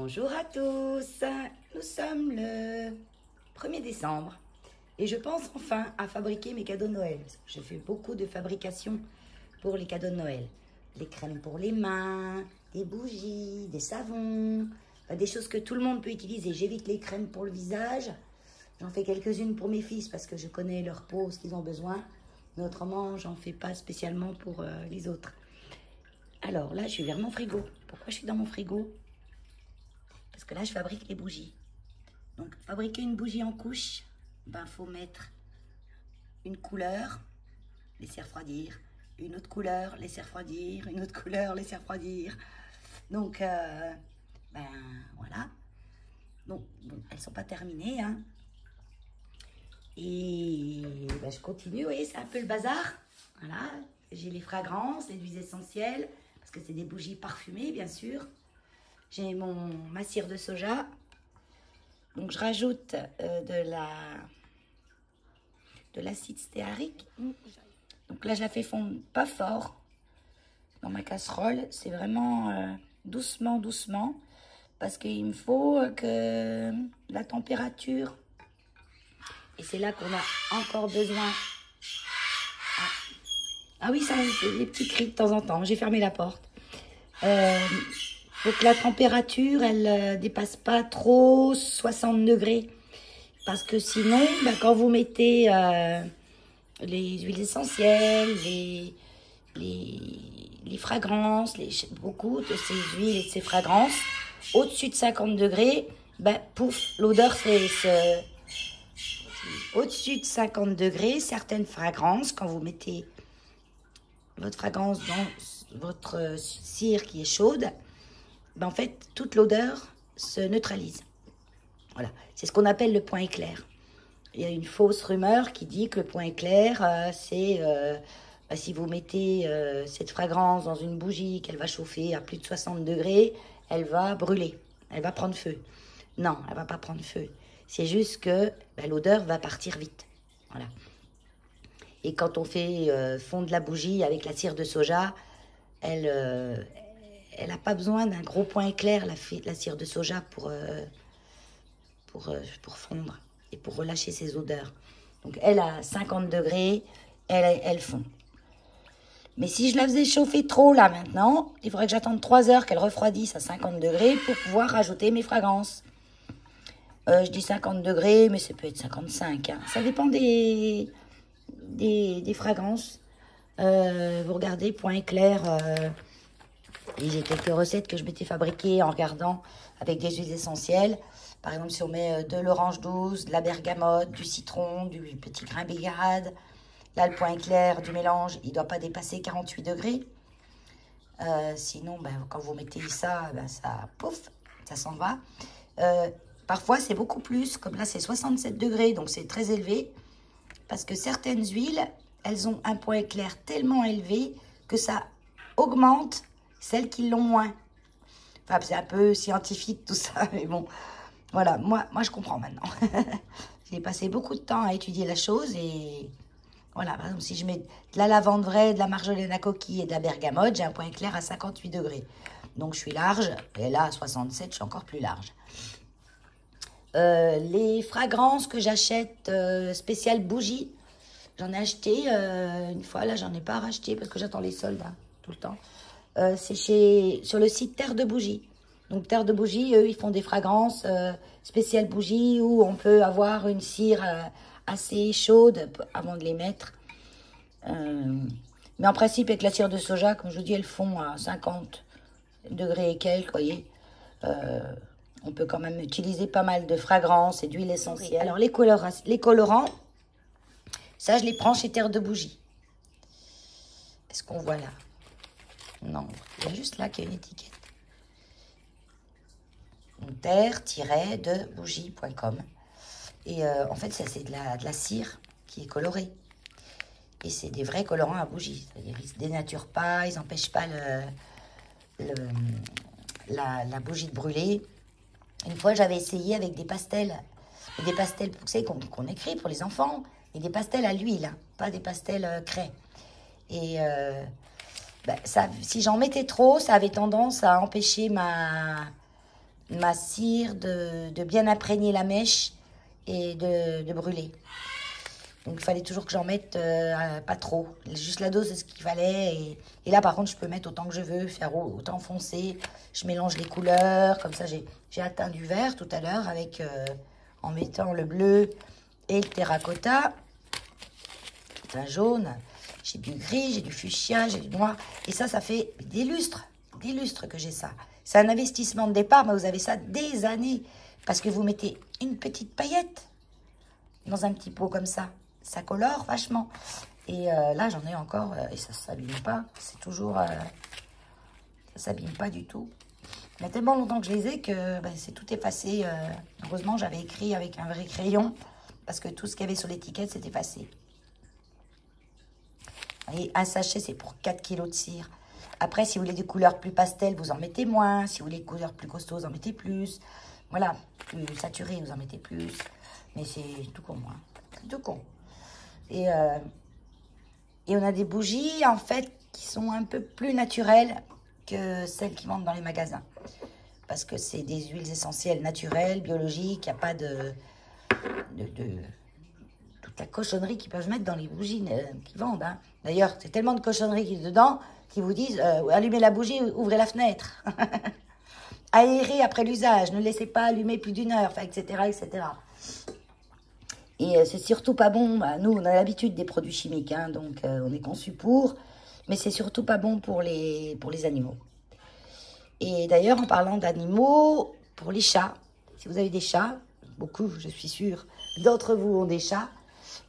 Bonjour à tous, nous sommes le 1er décembre et je pense enfin à fabriquer mes cadeaux de Noël. Je fais beaucoup de fabrication pour les cadeaux de Noël. Les crèmes pour les mains, des bougies, des savons, des choses que tout le monde peut utiliser. J'évite les crèmes pour le visage. J'en fais quelques-unes pour mes fils parce que je connais leur peau, ce qu'ils ont besoin. Mais autrement, j'en fais pas spécialement pour les autres. Alors là, je suis vers mon frigo. Pourquoi je suis dans mon frigo? Parce que là, je fabrique les bougies. Donc, fabriquer une bougie en couche, ben, faut mettre une couleur, laisser refroidir, une autre couleur, laisser refroidir, une autre couleur, laisser refroidir. Donc, ben, voilà. Donc, bon, elles ne sont pas terminées, hein. Et ben, je continue, vous voyez, c'est un peu le bazar. Voilà, j'ai les fragrances, les huiles essentielles, parce que c'est des bougies parfumées, bien sûr. J'ai ma cire de soja. Donc, je rajoute de l'acide stéarique. Donc là, je la fais fondre pas fort dans ma casserole. C'est vraiment doucement, doucement. Parce qu'il me faut que la température... Et c'est là qu'on a encore besoin... Ah oui, ça fait des petits cris de temps en temps. J'ai fermé la porte. Faut que la température, elle dépasse pas trop 60 degrés. Parce que sinon, ben, quand vous mettez les huiles essentielles, les fragrances, beaucoup de ces huiles et de ces fragrances, au-dessus de 50 degrés, ben, pouf, l'odeur, c'est... Au-dessus de 50 degrés, certaines fragrances, quand vous mettez votre fragrance dans votre cire qui est chaude, ben en fait, toute l'odeur se neutralise. Voilà, c'est ce qu'on appelle le point éclair. Il y a une fausse rumeur qui dit que le point éclair, c'est si vous mettez cette fragrance dans une bougie, qu'elle va chauffer à plus de 60 degrés, elle va brûler, elle va prendre feu. Non, elle ne va pas prendre feu. C'est juste que ben, l'odeur va partir vite. Voilà. Et quand on fait fondre la bougie avec la cire de soja, elle n'a pas besoin d'un gros point éclair, la cire de soja, pour fondre et pour relâcher ses odeurs. Donc, elle, à 50 degrés, elle fond. Mais si je la faisais chauffer trop, là, maintenant, il faudrait que j'attende 3 heures qu'elle refroidisse à 50 degrés pour pouvoir rajouter mes fragrances. Je dis 50 degrés, mais ça peut être 55. Hein. Ça dépend des fragrances. Vous regardez, point éclair... Et j'ai quelques recettes que je m'étais fabriquées en regardant avec des huiles essentielles. Par exemple, si on met de l'orange douce, de la bergamote, du citron, du petit grain bégade. Là, le point éclair du mélange, il ne doit pas dépasser 48 degrés. Sinon, ben, quand vous mettez ça, ben, ça, pouf, ça s'en va. Parfois, c'est beaucoup plus. Comme là, c'est 67 degrés, donc c'est très élevé. Parce que certaines huiles, elles ont un point éclair tellement élevé que ça augmente celles qui l'ont moins. Enfin, c'est un peu scientifique tout ça, mais bon, voilà, moi je comprends maintenant. J'ai passé beaucoup de temps à étudier la chose et voilà, par exemple, si je mets de la lavande vraie, de la marjolaine à coquille et de la bergamote, j'ai un point éclair à 58 degrés. Donc je suis large, et là à 67, je suis encore plus large. Les fragrances que j'achète spéciales bougies, j'en ai acheté une fois, là j'en ai pas racheté parce que j'attends les soldes hein, tout le temps. C'est sur le site Terre de Bougie. Donc Terre de Bougie, eux, ils font des fragrances spéciales bougies où on peut avoir une cire assez chaude avant de les mettre. Mais en principe, avec la cire de soja, comme je vous dis, elles font à 50 degrés et quelques, vous voyez. On peut quand même utiliser pas mal de fragrances et d'huiles essentielles. Alors les colorants, ça je les prends chez Terre de Bougie. Est-ce qu'on voit là? Non, il y a juste là qu'il y a une étiquette. terre-de-bougie.com. Et en fait, ça c'est de la cire qui est colorée. Et c'est des vrais colorants à bougie. C'est-à-dire ils ne se dénaturent pas, ils n'empêchent pas la bougie de brûler. Une fois, j'avais essayé avec des pastels. Des pastels, vous savez, qu'on écrit pour les enfants. Et des pastels à l'huile, hein, pas des pastels craie. Et... ben, si j'en mettais trop, ça avait tendance à empêcher ma cire, de bien imprégner la mèche et de brûler. Donc, il fallait toujours que j'en mette pas trop. Juste la dose de ce qu'il fallait. Et là, par contre, je peux mettre autant que je veux, faire autant foncé. Je mélange les couleurs. Comme ça, j'ai atteint du vert tout à l'heure avec en mettant le bleu et le terracotta. C'est un jaune. J'ai du gris, j'ai du fuchsia, j'ai du noir. Et ça fait des lustres que j'ai ça. C'est un investissement de départ, mais vous avez ça des années. Parce que vous mettez une petite paillette dans un petit pot comme ça. Ça colore vachement. Et là, j'en ai encore, et ça ne s'abîme pas. C'est toujours... ça ne s'abîme pas du tout. Il y a tellement longtemps que je les ai que c'est tout effacé. Heureusement, j'avais écrit avec un vrai crayon. Parce que tout ce qu'il y avait sur l'étiquette, c'est effacé. Et un sachet, c'est pour 4 kg de cire. Après, si vous voulez des couleurs plus pastel, vous en mettez moins. Si vous voulez des couleurs plus costauds, vous en mettez plus. Voilà, plus saturé, vous en mettez plus. Mais c'est tout con, moi. C'est tout con. Et on a des bougies, en fait, qui sont un peu plus naturelles que celles qui vendent dans les magasins. Parce que c'est des huiles essentielles naturelles, biologiques. Il n'y a pas de toute la cochonnerie qu'ils peuvent mettre dans les bougies qu'ils vendent. Hein. D'ailleurs, c'est tellement de cochonneries qui dedans qu'ils vous disent allumez la bougie, ouvrez la fenêtre. Aérez après l'usage, ne laissez pas allumer plus d'1 heure, etc., etc. Et c'est surtout pas bon. Nous, on a l'habitude des produits chimiques, hein, donc on est conçu pour. Mais c'est surtout pas bon pour les animaux. Et d'ailleurs, en parlant d'animaux, pour les chats, si vous avez des chats, beaucoup, je suis sûre, d'entre vous ont des chats,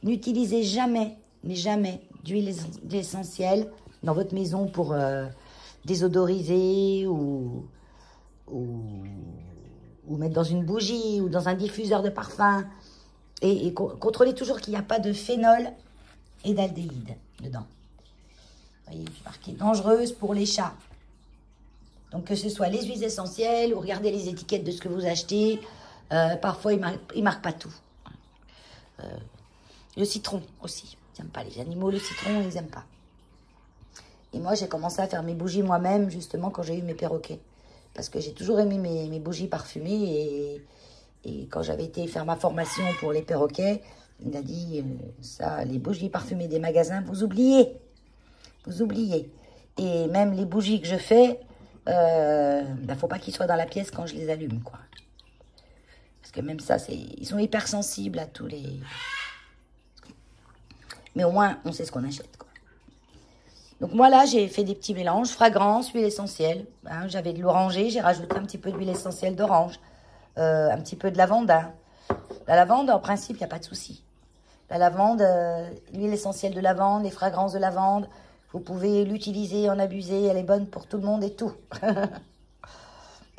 n'utilisez jamais, mais jamais, d'huile essentielle dans votre maison pour désodoriser ou mettre dans une bougie ou dans un diffuseur de parfum. Et contrôlez toujours qu'il n'y a pas de phénol et d'aldéhyde dedans. Vous voyez, marqué dangereuse pour les chats. Donc que ce soit les huiles essentielles ou regardez les étiquettes de ce que vous achetez. Parfois, ils ne marquent pas tout. Le citron aussi. Ils n'aiment pas les animaux, le citron, ils n'aiment pas. Et moi, j'ai commencé à faire mes bougies moi-même, justement, quand j'ai eu mes perroquets. Parce que j'ai toujours aimé mes bougies parfumées. Et quand j'avais été faire ma formation pour les perroquets, il m'a dit, ça, les bougies parfumées des magasins, vous oubliez. Vous oubliez. Et même les bougies que je fais, faut pas qu'ils soient dans la pièce quand je les allume, quoi. Parce que même ça, ils sont hypersensibles à tous les... Mais au moins, on sait ce qu'on achète, quoi. Donc moi, là, j'ai fait des petits mélanges. Fragrance, huile essentielle. Hein, j'avais de l'oranger, j'ai rajouté un petit peu d'huile essentielle d'orange. Un petit peu de lavande. Hein. La lavande, en principe, il n'y a pas de souci. La lavande, l'huile essentielle de lavande, les fragrances de lavande, vous pouvez l'utiliser, en abuser. Elle est bonne pour tout le monde et tout.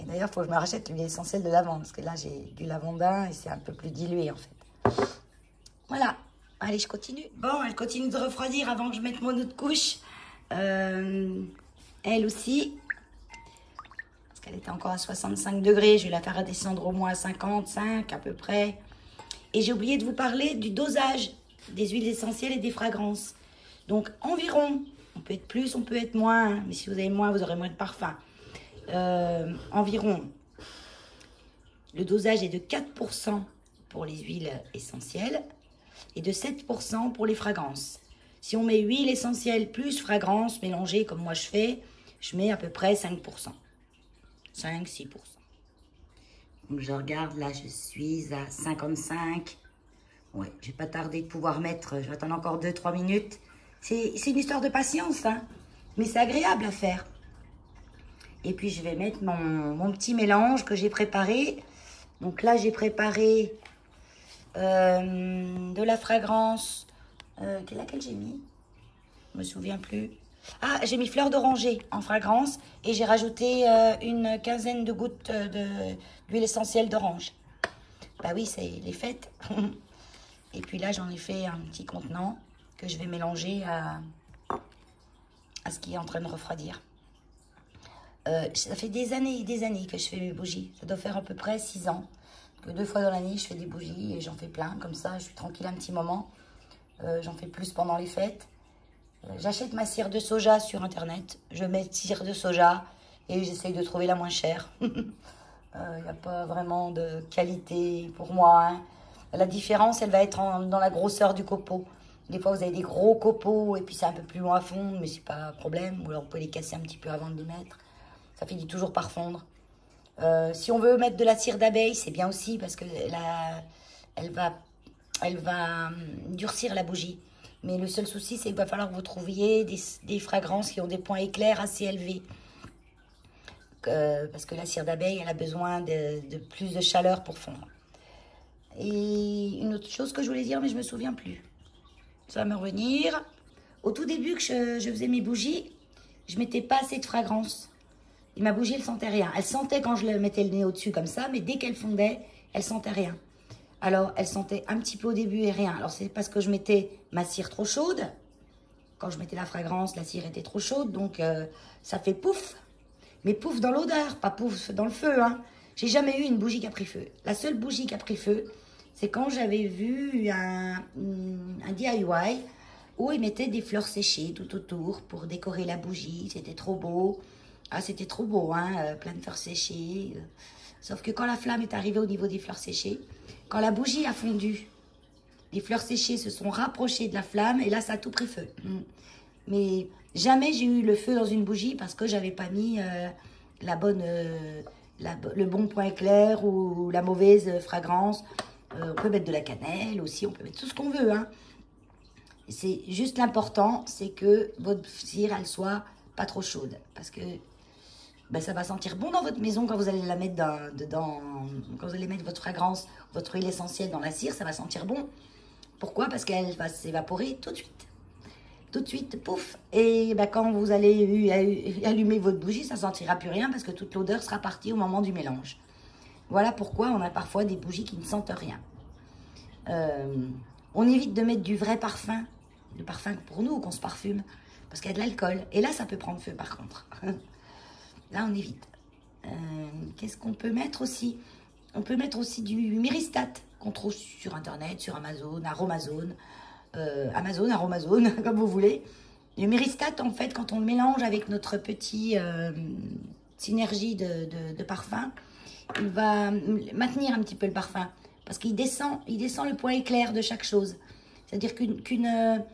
Et d'ailleurs, il faut que je me rachète l'huile essentielle de lavande. Parce que là, j'ai du lavandin et c'est un peu plus dilué, en fait. Voilà. Allez, je continue. Bon, elle continue de refroidir avant que je mette mon autre couche. Elle aussi. Parce qu'elle était encore à 65 degrés. Je vais la faire redescendre au moins à 55 à peu près. Et j'ai oublié de vous parler du dosage des huiles essentielles et des fragrances. Donc, environ. On peut être plus, on peut être moins. Mais si vous avez moins, vous aurez moins de parfum. Environ. Le dosage est de 4% pour les huiles essentielles et de 7% pour les fragrances. Si on met huile essentielle plus fragrance mélangée comme moi je fais, je mets à peu près 5%. 5-6%. Donc je regarde, là je suis à 55. Ouais, je vais pas tarder de pouvoir mettre, je vais attendre encore 2-3 minutes. C'est une histoire de patience, hein, mais c'est agréable à faire. Et puis je vais mettre mon petit mélange que j'ai préparé. Donc là j'ai préparé de la fragrance. Laquelle j'ai mis? Je me souviens plus. Ah, j'ai mis fleur d'oranger en fragrance et j'ai rajouté une quinzaine de gouttes d'huile essentielle d'orange. Bah oui, c'est les fêtes. Et puis là, j'en ai fait un petit contenant que je vais mélanger à ce qui est en train de refroidir. Ça fait des années et des années que je fais mes bougies. Ça doit faire à peu près 6 ans. Que 2 fois dans l'année, je fais des bougies et j'en fais plein. Comme ça, je suis tranquille un petit moment. J'en fais plus pendant les fêtes. J'achète ma cire de soja sur Internet. Je mets cire de soja et j'essaye de trouver la moins chère. Il n'y a pas vraiment de qualité pour moi, hein. La différence, elle va être dans la grosseur du copeau. Des fois, vous avez des gros copeaux et puis c'est un peu plus long à fondre, mais c'est pas un problème. Ou alors, vous pouvez les casser un petit peu avant de les mettre. Ça finit toujours par fondre. Si on veut mettre de la cire d'abeille, c'est bien aussi parce que elle va durcir la bougie. Mais le seul souci, c'est qu'il va falloir que vous trouviez des fragrances qui ont des points éclairs assez élevés. Parce que la cire d'abeille, elle a besoin de plus de chaleur pour fondre. Et une autre chose que je voulais dire, mais je ne me souviens plus. Ça va me revenir. Au tout début que je faisais mes bougies, je mettais pas assez de fragrance. Et ma bougie, elle sentait rien. Elle sentait quand je le mettais le nez au-dessus comme ça, mais dès qu'elle fondait, elle sentait rien. Alors, elle sentait un petit peu au début et rien. Alors, c'est parce que je mettais ma cire trop chaude. Quand je mettais la fragrance, la cire était trop chaude, donc ça fait pouf. Mais pouf dans l'odeur, pas pouf dans le feu, hein. J'ai jamais eu une bougie qui a pris feu. La seule bougie qui a pris feu, c'est quand j'avais vu un DIY où ils mettaient des fleurs séchées tout autour pour décorer la bougie. C'était trop beau. Ah, c'était trop beau, hein, plein de fleurs séchées. Sauf que quand la flamme est arrivée au niveau des fleurs séchées, quand la bougie a fondu, les fleurs séchées se sont rapprochées de la flamme et là, ça a tout pris feu. Mais jamais j'ai eu le feu dans une bougie parce que j'avais pas mis le bon point éclair ou la mauvaise fragrance. On peut mettre de la cannelle aussi, on peut mettre tout ce qu'on veut, hein. C'est juste l'important, c'est que votre cire, elle soit pas trop chaude. Parce que ben, ça va sentir bon dans votre maison quand vous allez la mettre dedans. Quand vous allez mettre votre fragrance, votre huile essentielle dans la cire, ça va sentir bon. Pourquoi? Parce qu'elle va s'évaporer tout de suite. Tout de suite, pouf. Et ben, quand vous allez allumer votre bougie, ça ne sentira plus rien parce que toute l'odeur sera partie au moment du mélange. Voilà pourquoi on a parfois des bougies qui ne sentent rien. On évite de mettre du vrai parfum, le parfum pour nous, qu'on se parfume, parce qu'il y a de l'alcool. Et là, ça peut prendre feu par contre. Là, on évite. Qu'est-ce qu'on peut mettre aussi? On peut mettre aussi du myristate qu'on trouve sur Internet, sur Amazon, Aromazone. Amazon, Aromazone, comme vous voulez. Le myristate, en fait, quand on le mélange avec notre petit synergie de parfum, il va maintenir un petit peu le parfum. Parce qu'il descend le point éclair de chaque chose. C'est-à-dire qu'une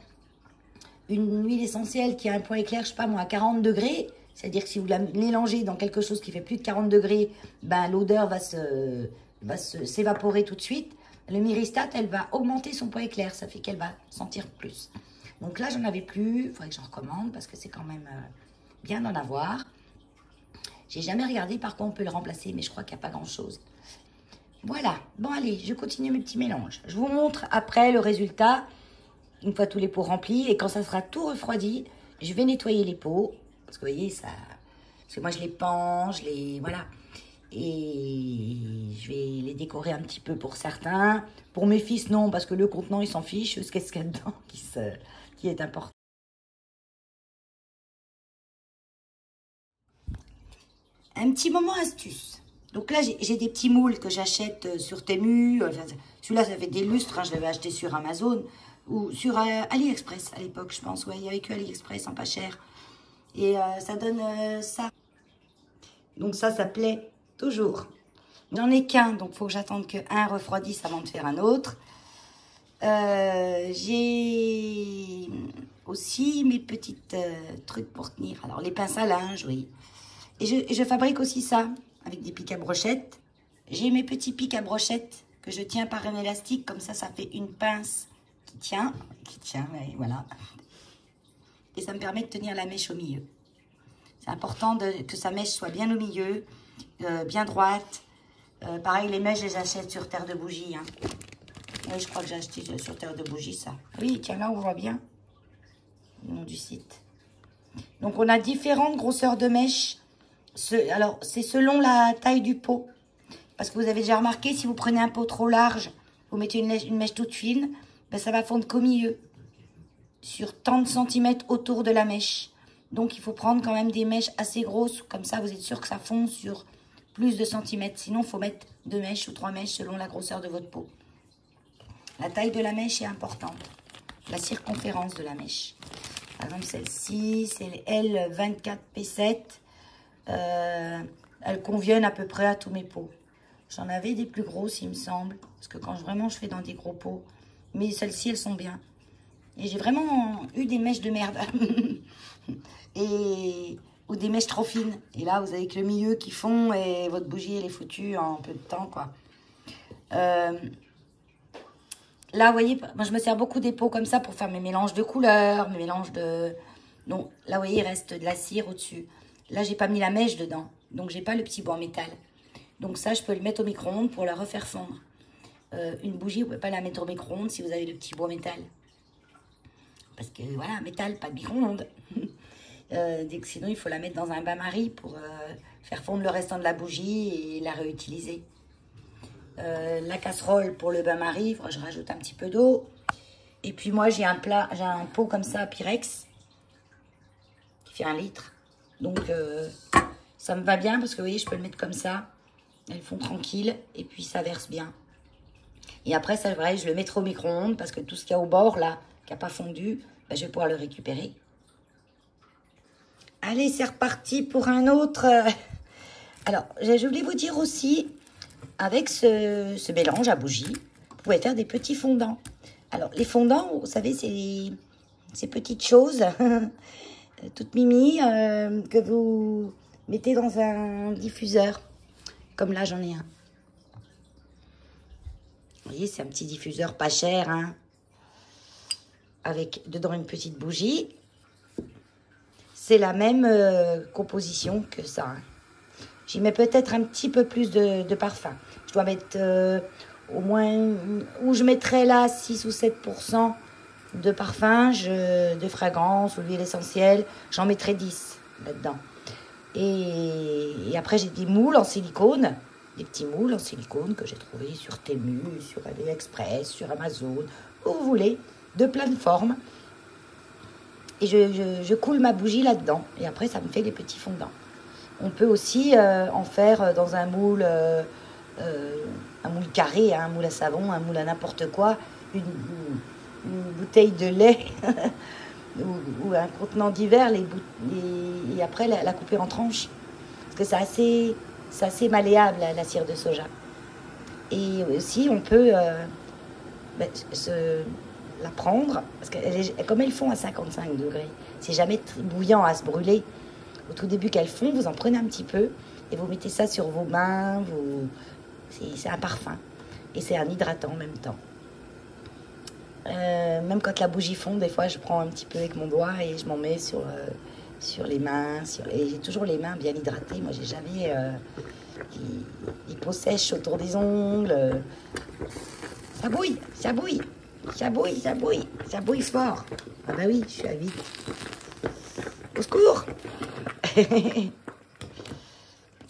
huile essentielle qui a un point éclair, je sais pas moi, à 40 degrés, c'est-à-dire que si vous la mélangez dans quelque chose qui fait plus de 40 degrés, ben, l'odeur va s'évaporer tout de suite. Le myristate, elle va augmenter son point éclair, ça fait qu'elle va sentir plus. Donc là, j'en avais plus, il faudrait que j'en recommande parce que c'est quand même bien d'en avoir. J'ai jamais regardé par quoi on peut le remplacer, mais je crois qu'il n'y a pas grand-chose. Voilà, bon allez, je continue mes petits mélanges. Je vous montre après le résultat, une fois tous les pots remplis, et quand ça sera tout refroidi, je vais nettoyer les pots, parce que vous voyez, ça, parce que moi je les pends, voilà. Et je vais les décorer un petit peu pour certains. Pour mes fils, non, parce que le contenant, ils s'en fichent. Qu'est-ce qu'il y a dedans qui est important. Un petit moment astuce. Donc là, j'ai des petits moules que j'achète sur Temu. Enfin, celui-là, ça fait des lustres. Hein, je l'avais acheté sur Amazon ou sur AliExpress à l'époque, je pense. Ouais, il y avait que AliExpress en pas cher. Et ça donne ça. Donc ça plaît toujours. J'en ai qu'un, donc il faut que j'attende qu'un refroidisse avant de faire un autre. J'ai aussi mes petites trucs pour tenir. Alors les pinces à linge, oui. Et je fabrique aussi ça avec des pics à brochettes. J'ai mes petits pics à brochettes que je tiens par un élastique. Comme ça fait une pince qui tient, ouais, voilà. Et ça me permet de tenir la mèche au milieu. C'est important que sa mèche soit bien au milieu, bien droite. Pareil, les mèches, je les achète sur Terre de Bougie. Hein. Oui, je crois que j'ai acheté sur Terre de Bougie, ça. Oui, tiens, là, on voit bien le nom du site. Donc, on a différentes grosseurs de mèches. Alors, c'est selon la taille du pot. Parce que vous avez déjà remarqué, si vous prenez un pot trop large, vous mettez une mèche toute fine, ben, ça va fondre qu'au milieu. Sur tant de centimètres autour de la mèche. Donc, il faut prendre quand même des mèches assez grosses. Comme ça, vous êtes sûr que ça fond sur plus de centimètres. Sinon, il faut mettre 2 mèches ou 3 mèches selon la grosseur de votre pot. La taille de la mèche est importante. La circonférence de la mèche. Par exemple, celle-ci, c'est L24P7. elles conviennent à peu près à tous mes pots. J'en avais des plus grosses, il me semble. Parce que quand vraiment je fais dans des gros pots. Mais celles-ci, elles sont bien. Et j'ai vraiment eu des mèches de merde. Ou des mèches trop fines. Et là, vous avez que le milieu qui fond et votre bougie, elle est foutue en peu de temps, quoi. Là, vous voyez, moi, je me sers beaucoup des pots comme ça pour faire mes mélanges de couleurs, mes mélanges de... Donc, là, vous voyez, il reste de la cire au-dessus. Là, j'ai pas mis la mèche dedans. Donc, j'ai pas le petit bois en métal. Donc, ça, je peux le mettre au micro-ondes pour la refaire fondre. Une bougie, vous pouvez pas la mettre au micro-ondes si vous avez le petit bois métal. Parce que, voilà, métal, pas de micro-ondes. Sinon, il faut la mettre dans un bain-marie pour faire fondre le restant de la bougie et la réutiliser. La casserole pour le bain-marie, je rajoute un petit peu d'eau. Et puis moi, j'ai un pot comme ça, Pyrex, qui fait 1 litre. Donc, ça me va bien parce que, vous voyez, je peux le mettre comme ça. Elles font tranquille et puis ça verse bien. Et après, ça, vrai, je le mettrai au micro-ondes parce que tout ce qu'il y a au bord, là, qui n'a pas fondu, ben, je vais pouvoir le récupérer. Allez, c'est reparti pour un autre. Alors, je voulais vous dire aussi, avec ce mélange à bougie, vous pouvez faire des petits fondants. Alors, les fondants, vous savez, c'est ces petites choses, toutes mimi, que vous mettez dans un diffuseur. Comme là, j'en ai un. Vous voyez, c'est un petit diffuseur pas cher, hein, avec dedans une petite bougie. C'est la même composition que ça. Hein. J'y mets peut-être un petit peu plus de parfum. Je dois mettre au moins, où je mettrais là 6 ou 7% de parfum, de fragrance ou d'huile essentielle. J'en mettrai 10 là-dedans. Et après, j'ai des moules en silicone. Des petits moules en silicone que j'ai trouvés sur Temu, sur AliExpress, sur Amazon, où vous voulez, de plein de formes. Et je coule ma bougie là-dedans. Et après, ça me fait des petits fondants. On peut aussi en faire dans un moule carré, hein, un moule à savon, un moule à n'importe quoi, une bouteille de lait ou un contenant d'hiver, et après la couper en tranches. Parce que c'est assez malléable, la cire de soja. Et aussi, on peut la prendre, parce que comme elles font à 55 degrés, c'est jamais bouillant à se brûler. Au tout début qu'elles font, vous en prenez un petit peu et vous mettez ça sur vos mains. C'est un parfum et c'est un hydratant en même temps. Même quand la bougie fond, des fois, je prends un petit peu avec mon doigt et je m'en mets sur les mains. Et j'ai toujours les mains bien hydratées. Moi, j'ai jamais les peaux sèches autour des ongles. Ça bouille, ça bouille, ça bouille, ça bouille, ça bouille fort. Ah bah oui, je suis à vide. Au secours.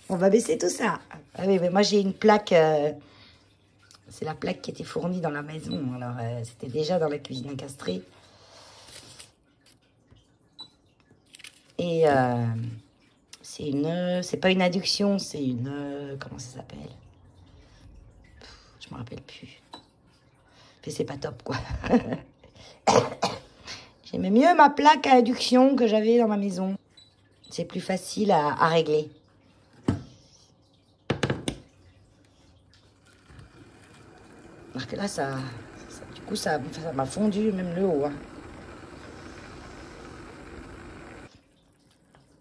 On va baisser tout ça. Ah oui, mais moi j'ai une plaque, c'est la plaque qui était fournie dans la maison. Alors c'était déjà dans la cuisine encastrée. Et c'est pas une induction, c'est une, comment ça s'appelle? Je me rappelle plus. Mais c'est pas top quoi. J'aimais mieux ma plaque à induction que j'avais dans ma maison. C'est plus facile à régler. Alors que là, du coup, ça m'a fondu même le haut. Hein.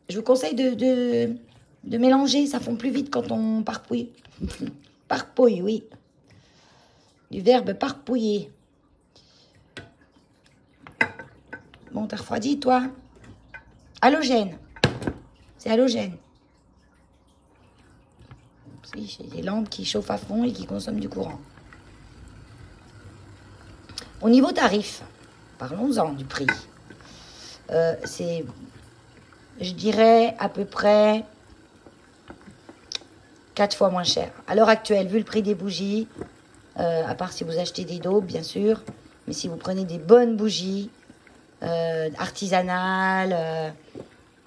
Je vous conseille de mélanger. Ça fond plus vite quand on parpouille. Parpouille, oui. Du verbe parpouiller. Bon, t'as refroidi, toi? Halogène. C'est halogène. J'ai des lampes qui chauffent à fond et qui consomment du courant. Au niveau tarif, parlons-en du prix. C'est, je dirais, à peu près 4 fois moins cher. À l'heure actuelle, vu le prix des bougies, à part si vous achetez des daubes, bien sûr, mais si vous prenez des bonnes bougies, artisanales,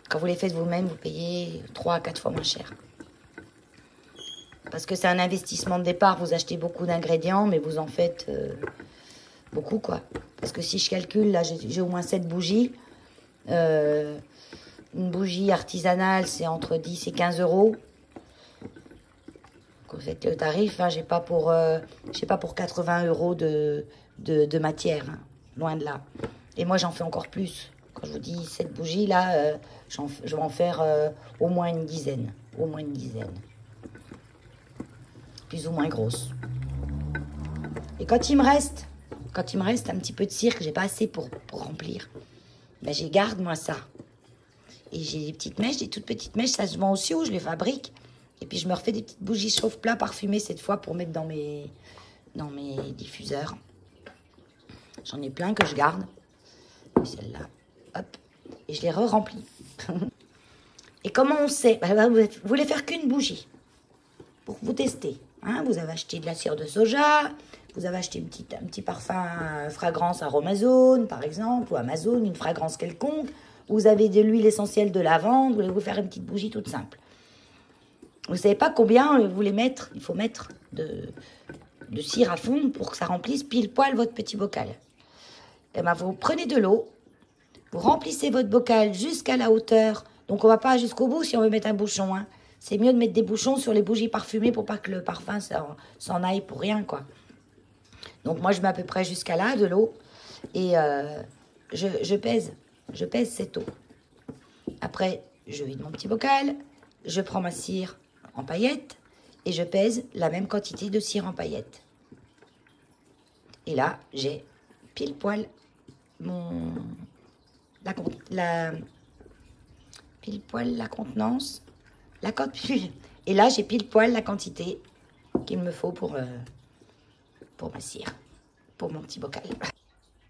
quand vous les faites vous-même, vous payez 3 à 4 fois moins cher. Parce que c'est un investissement de départ, vous achetez beaucoup d'ingrédients, mais vous en faites beaucoup, quoi. Parce que si je calcule, là, j'ai au moins 7 bougies. Une bougie artisanale, c'est entre 10 et 15 euros. Vous faites le tarif, hein, j'ai pas pour 80 € de matière, hein, loin de là. Et moi, j'en fais encore plus. Quand je vous dis cette bougie là, je vais en faire au moins une dizaine, plus ou moins grosse. Et quand il me reste un petit peu de cire que j'ai pas assez pour remplir, ben j'ai garde moi ça. Et j'ai des petites mèches, des toutes petites mèches, ça se vend aussi, où je les fabrique. Et puis je me refais des petites bougies chauffe-plat parfumées cette fois pour mettre dans mes diffuseurs. J'en ai plein que je garde. Celle-là, hop, et je les re-remplis. Et comment on sait? Ben, vous voulez faire qu'une bougie pour vous tester. Hein, vous avez acheté de la cire de soja, vous avez acheté un petit parfum fragrance Aromazone, par exemple, ou Amazon, une fragrance quelconque. Vous avez de l'huile essentielle de lavande, vous voulez vous faire une petite bougie toute simple. Vous ne savez pas combien vous voulez mettre. Il faut mettre de cire à fond pour que ça remplisse pile poil votre petit bocal. Et ben, vous prenez de l'eau, vous remplissez votre bocal jusqu'à la hauteur. Donc, on ne va pas jusqu'au bout si on veut mettre un bouchon. Hein. C'est mieux de mettre des bouchons sur les bougies parfumées pour pas que le parfum s'en aille pour rien, quoi. Donc, moi, je mets à peu près jusqu'à là de l'eau. Et je pèse cette eau. Après, je vide mon petit bocal. Je prends ma cire en paillettes. Et je pèse la même quantité de cire en paillettes. Et là, j'ai pile poil la contenance, et là j'ai pile poil la quantité qu'il me faut pour ma cire, pour mon petit bocal.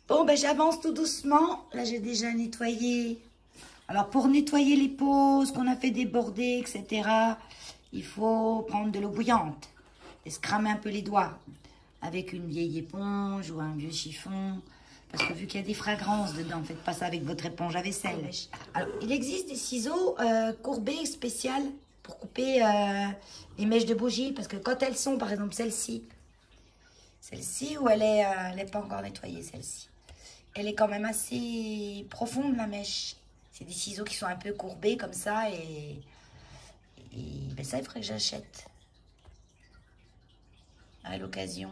Bon, ben j'avance tout doucement. Là j'ai déjà nettoyé. Alors pour nettoyer les pots, ce qu'on a fait déborder, etc., il faut prendre de l'eau bouillante et se cramer un peu les doigts avec une vieille éponge ou un vieux chiffon. Parce que vu qu'il y a des fragrances dedans, faites pas ça avec votre éponge à vaisselle. Alors, il existe des ciseaux courbés spéciaux pour couper les mèches de bougie. Parce que quand elles sont, par exemple, celle-ci où elle est pas encore nettoyée, celle-ci. Elle est quand même assez profonde, la mèche. C'est des ciseaux qui sont un peu courbés comme ça. Et ben ça, il faudrait que j'achète à l'occasion.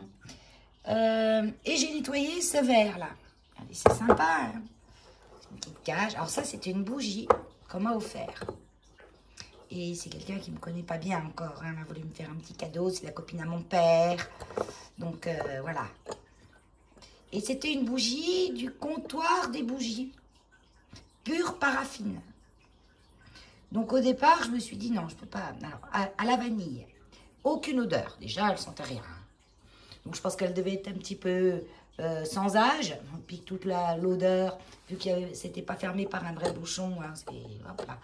Et j'ai nettoyé ce verre là. C'est sympa, hein? C'est une petite cage. Alors ça, c'était une bougie qu'on m'a offert. Et c'est quelqu'un qui ne me connaît pas bien encore. Hein. Elle a voulu me faire un petit cadeau. C'est la copine à mon père. Donc, voilà. Et c'était une bougie du comptoir des bougies. Pure paraffine. Donc, au départ, je me suis dit, non, je ne peux pas. Alors, à la vanille. Aucune odeur. Déjà, elle ne sentait rien. Donc, je pense qu'elle devait être un petit peu sans âge. Puis toute l'odeur, vu que c'était pas fermé par un vrai bouchon, hein, voilà.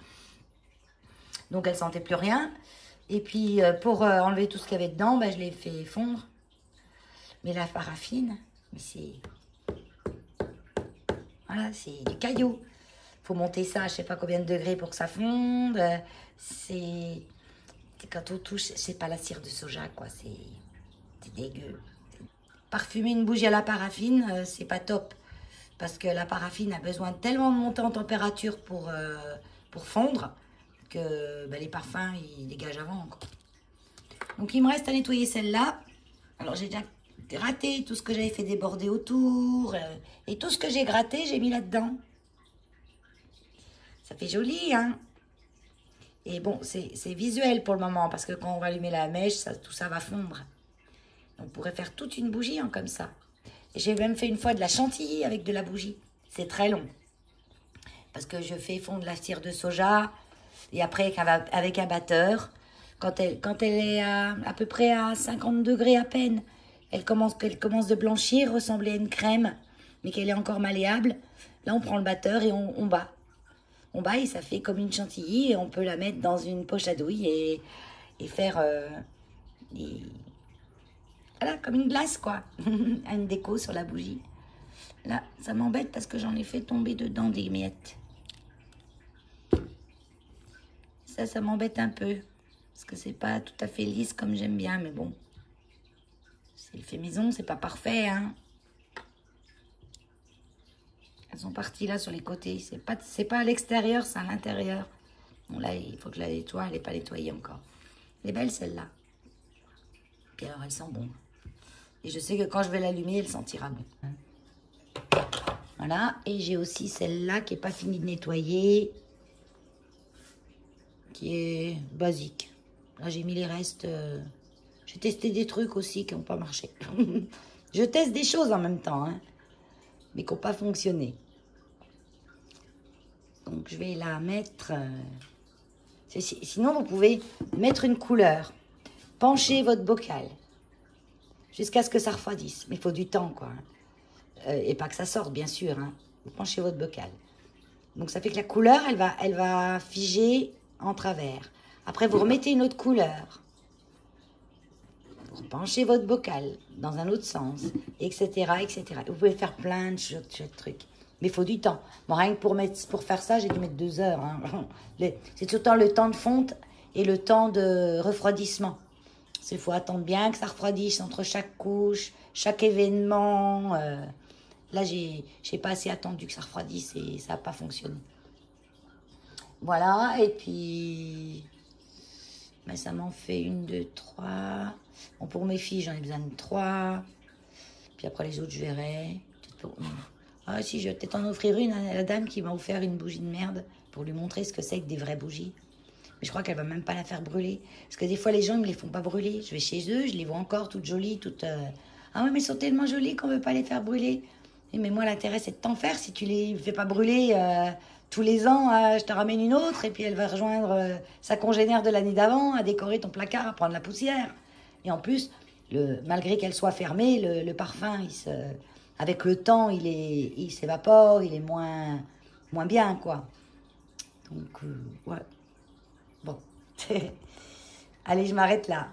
Donc, elle sentait plus rien. Et puis, pour enlever tout ce qu'il y avait dedans, ben, je l'ai fait fondre. Mais la paraffine, c'est... Voilà, c'est du caillou. Il faut monter ça à je sais pas combien de degrés pour que ça fonde. C'est... Quand on touche, c'est pas la cire de soja, quoi. C'est dégueu. Parfumer une bougie à la paraffine, c'est pas top. Parce que la paraffine a besoin tellement de monter en température pour fondre que ben, les parfums, ils dégagent avant, quoi. Donc, il me reste à nettoyer celle-là. Alors, j'ai déjà gratté tout ce que j'avais fait déborder autour. Et tout ce que j'ai gratté, j'ai mis là-dedans. Ça fait joli, hein? Et bon, c'est visuel pour le moment. Parce que quand on va allumer la mèche, tout ça va fondre. On pourrait faire toute une bougie hein, comme ça. Et j'ai même fait une fois de la chantilly avec de la bougie. C'est très long. Parce que je fais fondre la cire de soja. Et après, avec un batteur, quand elle est à peu près à 50 degrés à peine, elle commence de blanchir, ressembler à une crème, mais qu'elle est encore malléable. Là, on prend le batteur et on bat. On bat et ça fait comme une chantilly. Et on peut la mettre dans une poche à douille et faire... Voilà, comme une glace, quoi. Une déco sur la bougie. Là, ça m'embête parce que j'en ai fait tomber dedans des miettes. Ça m'embête un peu. Parce que c'est pas tout à fait lisse comme j'aime bien, mais bon. C'est le fait maison, c'est pas parfait, hein. Elles sont parties là sur les côtés. C'est pas à l'extérieur, c'est à l'intérieur. Bon, là, il faut que je la nettoie. Elle n'est pas nettoyée encore. Elle est belle, celle-là. Et alors, elle sent bon. Et je sais que quand je vais l'allumer, elle sentira bon. Voilà. Et j'ai aussi celle-là qui n'est pas finie de nettoyer. Qui est basique. Là, j'ai mis les restes. J'ai testé des trucs aussi qui n'ont pas marché. Je teste des choses en même temps, hein, mais qui n'ont pas fonctionné. Donc, je vais la mettre... Sinon, vous pouvez mettre une couleur. Penchez votre bocal jusqu'à ce que ça refroidisse. Mais il faut du temps, quoi. Et pas que ça sorte, bien sûr. Hein. Vous penchez votre bocal. Donc, ça fait que la couleur, elle va figer en travers. Après, vous remettez une autre couleur. Vous penchez votre bocal dans un autre sens, etc., etc. Vous pouvez faire plein de trucs. Mais il faut du temps. Bon, rien que pour faire ça, j'ai dû mettre 2 heures. Hein. C'est tout le temps le temps de fonte et le temps de refroidissement. Il faut attendre bien que ça refroidisse entre chaque couche, chaque événement. Là, j'ai pas assez attendu que ça refroidisse et ça n'a pas fonctionné. Voilà, et puis... Ben, ça m'en fait 1, 2, 3. Bon, pour mes filles, j'en ai besoin de 3. Puis après, les autres, je verrai. Ah si, je vais peut-être en offrir une à la dame qui m'a offert une bougie de merde pour lui montrer ce que c'est que des vraies bougies. Mais je crois qu'elle va même pas la faire brûler. Parce que des fois, les gens, ils me les font pas brûler. Je vais chez eux, je les vois encore toutes jolies, toutes... Ah ouais, mais elles sont tellement jolies qu'on veut pas les faire brûler. Mais moi, l'intérêt, c'est de t'en faire. Si tu les fais pas brûler tous les ans, je te ramène une autre. Et puis, elle va rejoindre sa congénère de l'année d'avant, à décorer ton placard, à prendre la poussière. Et en plus, malgré qu'elle soit fermée, le parfum, avec le temps, il s'évapore, il est moins bien, quoi. Donc, ouais. Bon. Allez, je m'arrête là.